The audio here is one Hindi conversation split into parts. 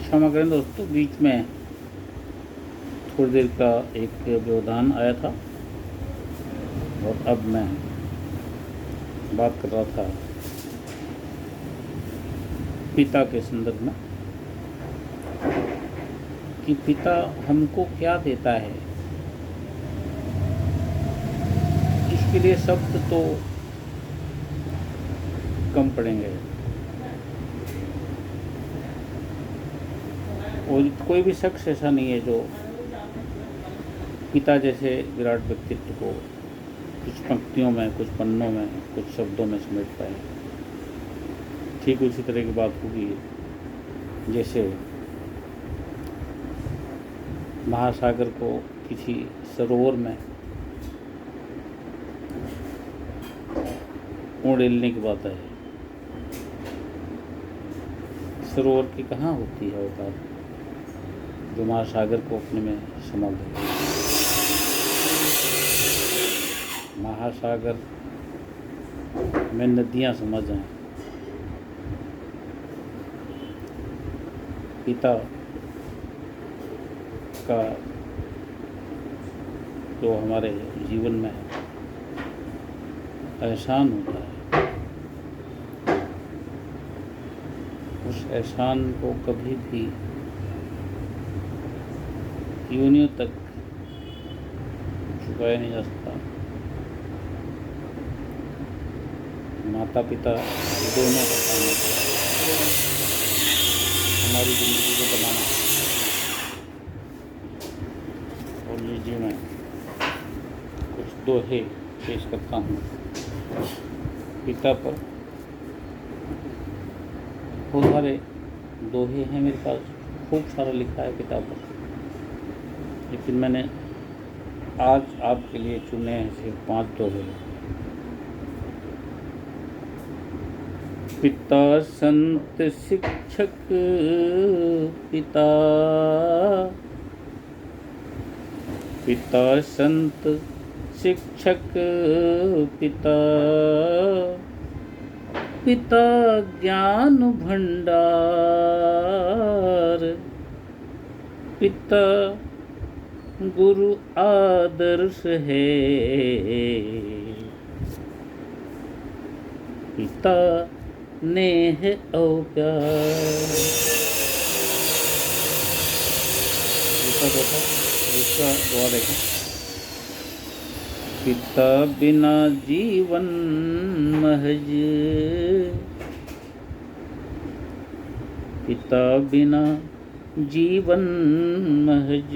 क्षमा करें दोस्तों, बीच में थोड़ी देर का एक व्यवधान आया था और अब मैं बात कर रहा था पिता के संदर्भ में कि पिता हमको क्या देता है। इसके लिए शब्द तो कम पड़ेंगे और कोई भी शख्स ऐसा नहीं है जो पिता जैसे विराट व्यक्तित्व को कुछ पंक्तियों में, कुछ पन्नों में, कुछ शब्दों में समेट पाए। ठीक उसी तरह की बात होगी जैसे महासागर को किसी सरोवर में उड़ेलने की बात है। सरोवर की कहाँ होती है औकात जो महासागर को अपने में समा ले। महासागर में नदियाँ समा जाएं। पिता का जो हमारे जीवन में एहसान होता है, उस एहसान को कभी भी यूनियों तक चुकाया नहीं जा सकता। माता पिता दोनों का काम होता है हमारी ज़िंदगी को बनाना। और लीजिए मैं कुछ दोहे पेश करता हूँ पिता पर। बहुत सारे दोहे हैं मेरे पास, खूब सारा लिखा है पिता पर, लेकिन मैंने आज आपके लिए चुने हैं सिर्फ 5 दोहे। पिता संत शिक्षक पिता, पिता संत शिक्षक पिता, पिता ज्ञान भंडार, पिता गुरु आदर्श है, पिता नेह और प्यार। दूसरा दुआ देखें। पिता बिना जीवन महज, पिता बिना जीवन महज,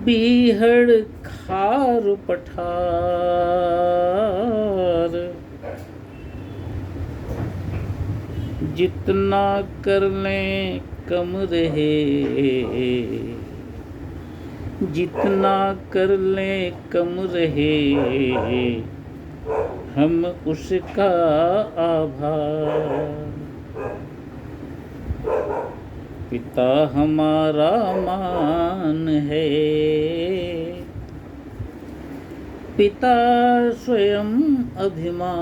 बीहड़ खार पठार, जितना कर लें कम रहे, जितना कर लें कम रहे, हम उसका आभार। पिता हमारा मान है, पिता स्वयं अभिमान,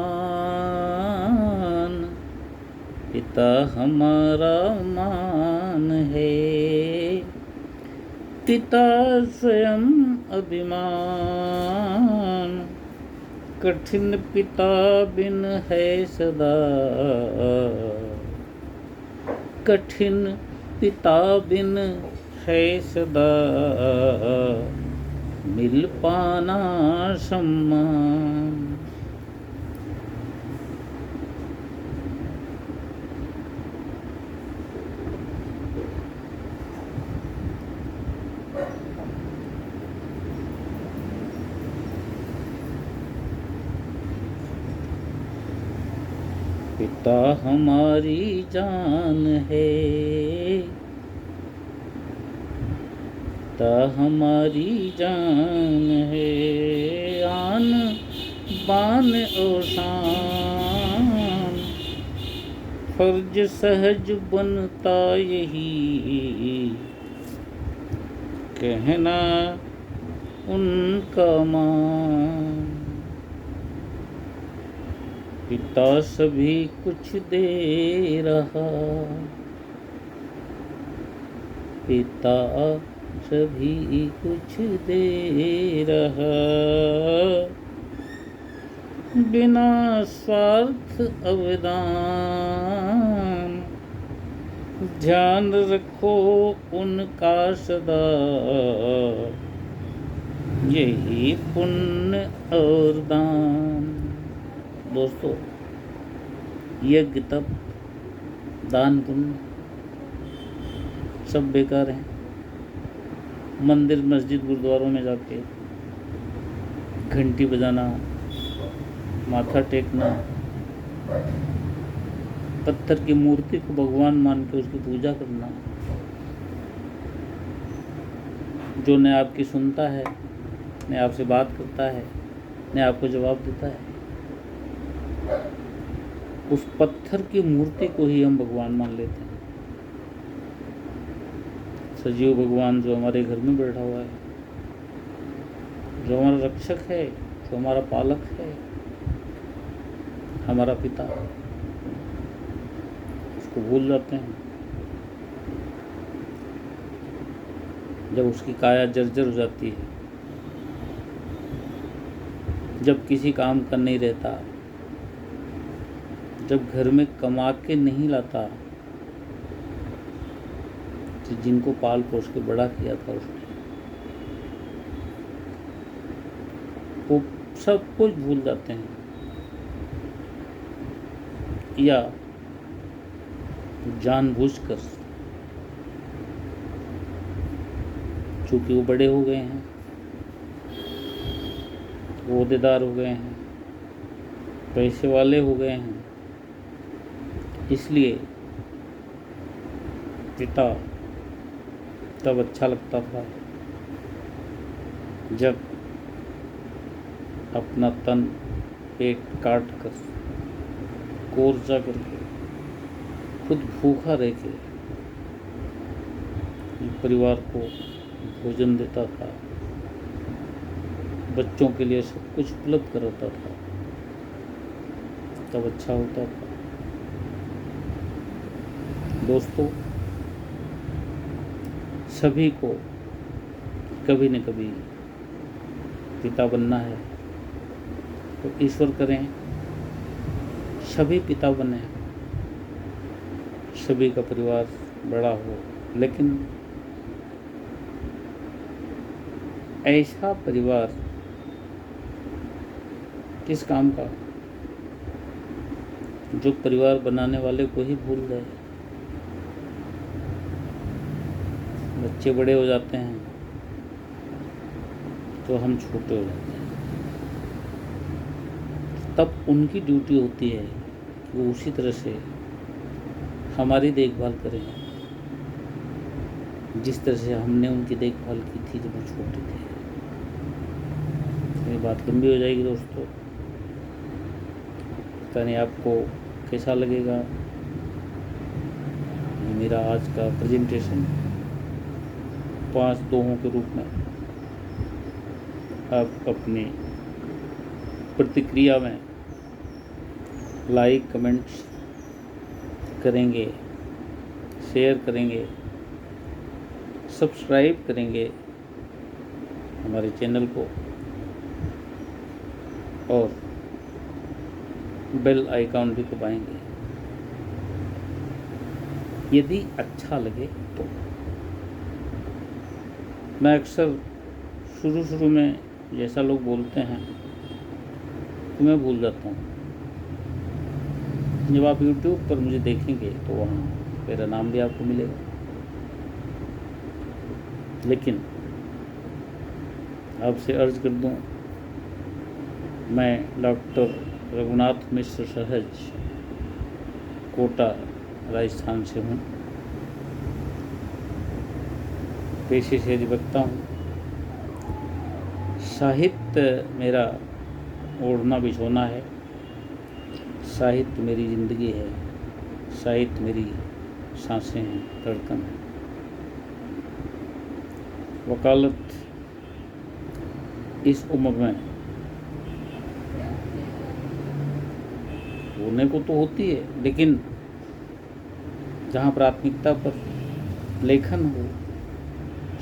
पिता हमारा मान है, पिता स्वयं अभिमान। कठिन पिता बिन है सदा, कठिन पिता बिन है सदा, मिल पाना सम्मान। पिता हमारी जान है, पिता हमारी जान है, आन बान और शान, फर्ज सहज बनता यही, कहना उनका मान। पिता सभी कुछ दे रहा, पिता सभी कुछ दे रहा, बिना स्वार्थ अवदान, ध्यान रखो उनका सदा, यही पुण्य और दान। दोस्तों, यज्ञ तप दान पुण्य सब बेकार हैं। मंदिर मस्जिद गुरुद्वारों में जाके घंटी बजाना, माथा टेकना, पत्थर की मूर्ति को भगवान मान के उसकी पूजा करना, जो न आपकी सुनता है, न आपसे बात करता है, न आपको जवाब देता है, उस पत्थर की मूर्ति को ही हम भगवान मान लेते हैं। सजीव भगवान जो हमारे घर में बैठा हुआ है, जो हमारा रक्षक है, जो हमारा पालक है, हमारा पिता, उसको भूल जाते हैं। जब उसकी काया जर्जर हो जाती है, जब किसी काम का नहीं रहता, जब घर में कमा के नहीं लाता, तो जिनको पाल पोस के बड़ा किया था उसने, वो सब कुछ भूल जाते हैं, या जानबूझकर, चूंकि वो बड़े हो गए हैं, ओहदेदार हो गए हैं, पैसे वाले हो गए हैं, इसलिए पिता तब अच्छा लगता था जब अपना तन पेट काट कर, कोर्जा करके, खुद भूखा रह के परिवार को भोजन देता था, बच्चों के लिए सब कुछ उपलब्ध कराता था, तब अच्छा होता था। दोस्तों, सभी को कभी न कभी पिता बनना है, तो ईश्वर करें सभी पिता बने, सभी का परिवार बड़ा हो, लेकिन ऐसा परिवार किस काम का जो परिवार बनाने वाले को ही भूल जाए। बच्चे बड़े हो जाते हैं तो हम छोटे हो जाते हैं, तब उनकी ड्यूटी होती है कि वो उसी तरह से हमारी देखभाल करें जिस तरह से हमने उनकी देखभाल की थी जब वो छोटे थे। ये बात लंबी हो जाएगी दोस्तों, पता नहीं आपको कैसा लगेगा ये मेरा आज का प्रेजेंटेशन 5 दोहों के रूप में। आप अपनी प्रतिक्रिया में लाइक कमेंट्स करेंगे, शेयर करेंगे, सब्सक्राइब करेंगे हमारे चैनल को, और बेल आइकॉन भी दबाएंगे। यदि अच्छा लगे तो मैं अक्सर शुरू में जैसा लोग बोलते हैं तो मैं भूल जाता हूँ। जब आप YouTube पर मुझे देखेंगे तो वहाँ मेरा नाम भी आपको मिलेगा, लेकिन आपसे अर्ज कर दूँ, मैं डॉक्टर रघुनाथ मिश्र सहज, कोटा राजस्थान से हूँ। पेशे से अधिवक्ता हूँ। साहित्य मेरा ओढ़ना बिछोना है, साहित्य मेरी ज़िंदगी है, साहित्य मेरी सांसें हैं, धड़कन है। वकालत इस उम्र में होने को तो होती है, लेकिन जहाँ प्राथमिकता पर लेखन हो,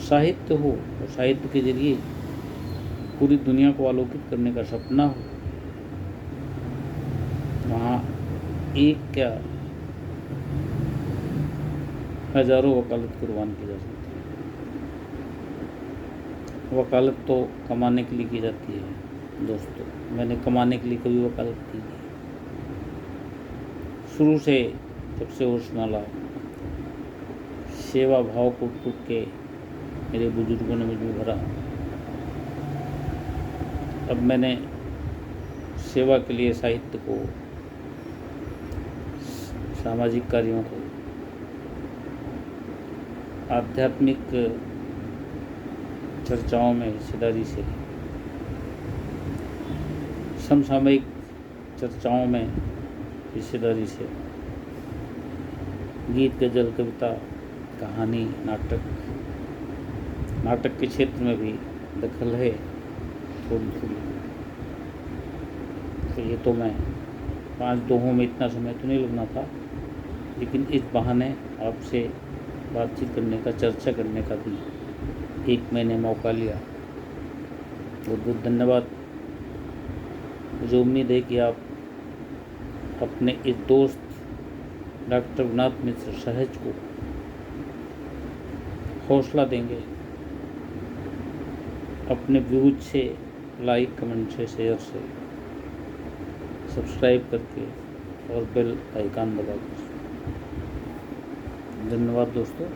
साहित्य हो और साहित्य के जरिए पूरी दुनिया को आलोकित करने का सपना हो, वहाँ एक क्या हजारों वकालत कुर्बान की जा सकती है। वकालत तो कमाने के लिए की जाती है दोस्तों, मैंने कमाने के लिए कभी वकालत की नहीं। शुरू से जब से होश संभाला, सेवा भाव को टूट के मेरे बुजुर्गों ने मुझे भरा। अब मैंने सेवा के लिए साहित्य को, सामाजिक कार्यों को, आध्यात्मिक चर्चाओं में हिस्सेदारी से, समसामयिक चर्चाओं में हिस्सेदारी से, गीत, गज़ल, कविता, कहानी, नाटक के क्षेत्र में भी दखल है थोड़ी थोड़ी। तो ये तो मैं 5 दोहों में इतना समय तो नहीं लगना था, लेकिन इस बहाने आपसे बातचीत करने का, चर्चा करने का भी एक मैंने मौका लिया। बहुत बहुत धन्यवाद। मुझे उम्मीद है कि आप अपने इस दोस्त डॉक्टर रघुनाथ मिश्र सहज को हौसला देंगे, अपने व्यूज से, लाइक, कमेंट से, शेयर से, सब्सक्राइब करके और बेल आइकन दबाकर। धन्यवाद दोस्तों,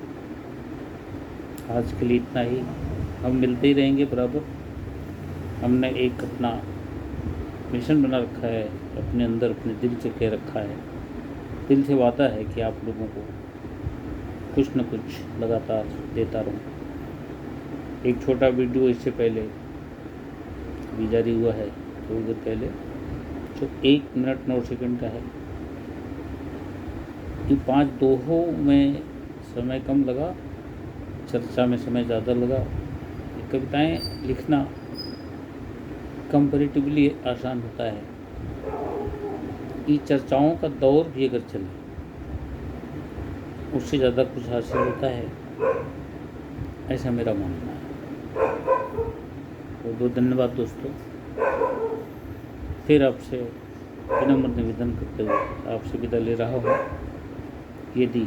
आज के लिए इतना ही। हम मिलते ही रहेंगे बराबर। हमने एक अपना मिशन बना रखा है, अपने अंदर, अपने दिल से कह रखा है, दिल से वादा है कि आप लोगों को कुछ न कुछ लगातार देता रहूँ। एक छोटा वीडियो इससे पहले भी जारी हुआ है थोड़ी देर पहले, जो 1 मिनट 9 सेकंड का है। ये 5 दोहों में समय कम लगा, चर्चा में समय ज़्यादा लगा। ये कविताएं लिखना कंपैरेटिवली आसान होता है। ये चर्चाओं का दौर भी अगर चले, उससे ज़्यादा कुछ हासिल होता है, ऐसा मेरा मानना है। बहुत बहुत धन्यवाद दोस्तों। फिर आपसे विनम्र निवेदन करते हुए आपसे विदा ले रहा हूँ। यदि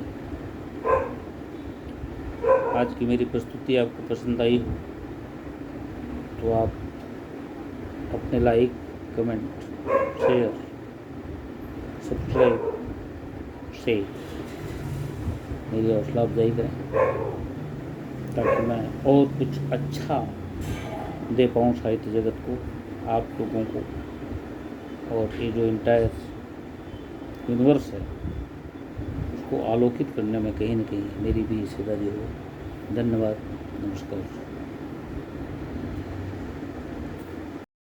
आज की मेरी प्रस्तुति आपको पसंद आई हो तो आप अपने लाइक, कमेंट, शेयर, सब्सक्राइब से मेरी हौसला अफजाई करें, ताकि मैं और कुछ अच्छा दे पाऊँ साहित्य जगत को, आप लोगों को, और ये जो इंटायर यूनिवर्स है उसको आलोकित करने में कहीं न कहीं मेरी भी हिस्सेदारी हो। धन्यवाद, नमस्कार।